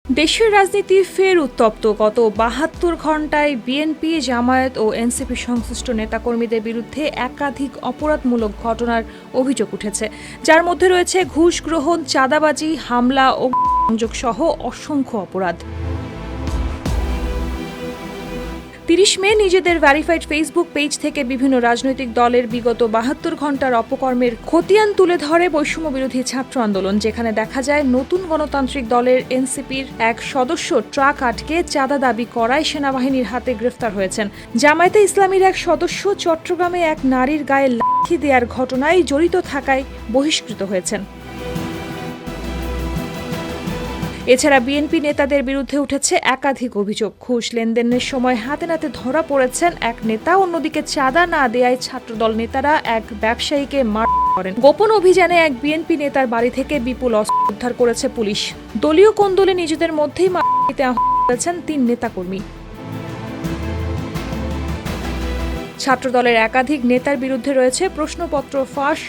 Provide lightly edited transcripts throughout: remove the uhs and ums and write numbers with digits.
দেশের রাজনীতি ফের উত্তপ্ত। গত ৭২ ঘণ্টায় বিএনপি, জামায়াত ও এনসিপি সংশ্লিষ্ট নেতাকর্মীদের বিরুদ্ধে একাধিক অপরাধমূলক ঘটনার অভিযোগ উঠেছে, যার মধ্যে রয়েছে ঘুষ গ্রহণ, চাঁদাবাজি, হামলা ও সংযোগ সহ অসংখ্য অপরাধ। ৩০ মে নিজেদের ভেরিফাইড ফেসবুক পেজ থেকে বিভিন্ন রাজনৈতিক দলের বিগত ৭২ ঘণ্টার অপকর্মের খতিয়ান তুলে ধরে বৈষম্য বিরোধী ছাত্র আন্দোলন, যেখানে দেখা যায় নতুন গণতান্ত্রিক দলের এনসিপির এক সদস্য ট্রাক আটকে চাঁদা দাবি করায় সেনাবাহিনীর হাতে গ্রেফতার হয়েছেন। জামায়াতে ইসলামীর এক সদস্য চট্টগ্রামে এক নারীর গায়ে লাথি দেওয়ার ঘটনায় জড়িত থাকায় বহিষ্কৃত হয়েছেন। এছাড়া বিএনপি নেতাদের বিরুদ্ধে উঠেছে একাধিক অভিযোগ। ঘুষ লেনদেনের সময় হাতে নাতে ধরা পড়েছেন এক নেতা, অন্যদিকে চাঁদা না দেয়ায় ছাত্রদল নেতারা এক ব্যবসায়ীকে মারধর করেন। গোপন অভিযানে এক বিএনপি নেতার বাড়ি থেকে বিপুল অস্ত্র উদ্ধার করেছে পুলিশ। দলীয় কোন্দলে নিজেদের মধ্যেই মারপিটে আহত হয়েছেন ৩ নেতাকর্মী। ছাত্রদলের একাধিক নেতার বিরুদ্ধে রয়েছে প্রশ্নপত্র ফাঁস,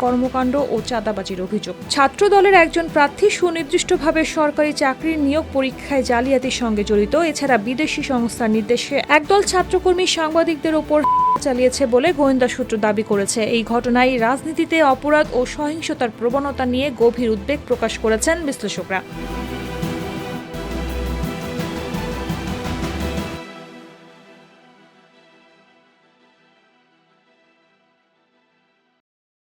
কর্মকাণ্ড ও চাঁদাবাজির অভিযোগ। ছাত্রদলের একজন প্রার্থী সুনির্দিষ্টভাবে সরকারি চাকরির নিয়োগ পরীক্ষায় জালিয়াতির সঙ্গে জড়িত। এছাড়া বিদেশি সংস্থার নির্দেশে একদল ছাত্রকর্মী সাংবাদিকদের ওপর চালিয়েছে বলে গোয়েন্দা সূত্র দাবি করেছে। এই ঘটনায় রাজনীতিতে অপরাধ ও সহিংসতার প্রবণতা নিয়ে গভীর উদ্বেগ প্রকাশ করেছেন বিশ্লেষকরা।